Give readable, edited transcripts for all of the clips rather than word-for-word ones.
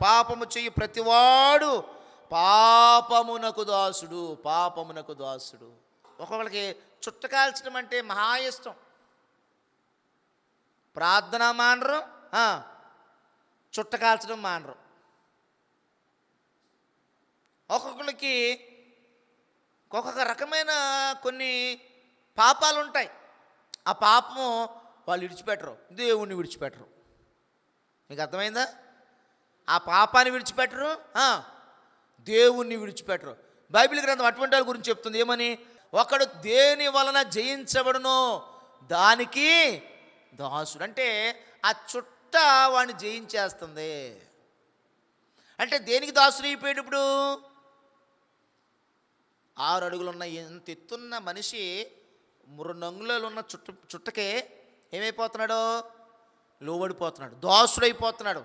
పాపము చెయ్యి ప్రతివాడు పాపమునకు దాసుడు, పాపమునకు దాసుడు. ఒక్కొక్కరికి చుట్ట కాల్చడం అంటే మహా ఇష్టం. ప్రార్థన మానరు, చుట్ట కాల్చడం మానరు. ఒక్కొక్కరికి ఒక్కొక్క రకమైన కొన్ని పాపాలు ఉంటాయి. ఆ పాపము వాళ్ళు విడిచిపెట్టరు, దేవుణ్ణి విడిచిపెట్టరు. మీకు అర్థమైందా? ఆ పాపాన్ని విడిచిపెట్టరు, దేవుణ్ణి విడిచిపెట్టరు. బైబిల్ గ్రంథం అటువంటి వాళ్ళ గురించి చెప్తుంది. ఏమని? ఒకడు దేని వలన జయించబడునో దానికి దాసుడు. అంటే ఆ చుట్ట వాడిని జయించేస్తుంది. అంటే దేనికి దాసుడు అయిపోయాడు? ఇప్పుడు 6 అడుగులున్న ఎంత ఎత్తున్న మనిషి 2 అంగుళాలు ఉన్న చుట్టకే ఏమైపోతున్నాడు? లోబడిపోతున్నాడు, దాసుడైపోతున్నాడు.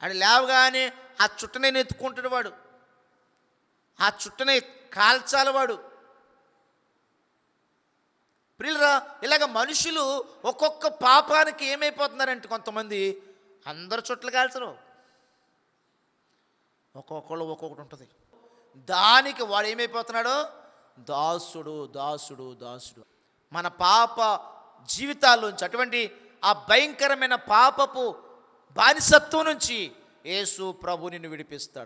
అని లేవగానే ఆ చుట్టనే ఎత్తుకుంటాడు వాడు, ఆ చుట్టనే కాల్చాలి వాడు. ప్రియులరా, ఇలాగ మనుషులు ఒక్కొక్క పాపానికి ఏమైపోతున్నారంటే, కొంతమంది అందరు చుట్టలు కాల్చరు, ఒక్కొక్కళ్ళు ఒక్కొక్కటి ఉంటుంది. దానికి వాడు ఏమైపోతున్నాడు? దాసుడు, దాసుడు, దాసుడు. మన పాప జీవితాల్లోంచి, అటువంటి ఆ భయంకరమైన పాపపు బానిసత్వం నుంచి యేసు ప్రభు నిన్ను విడిపిస్తాడు.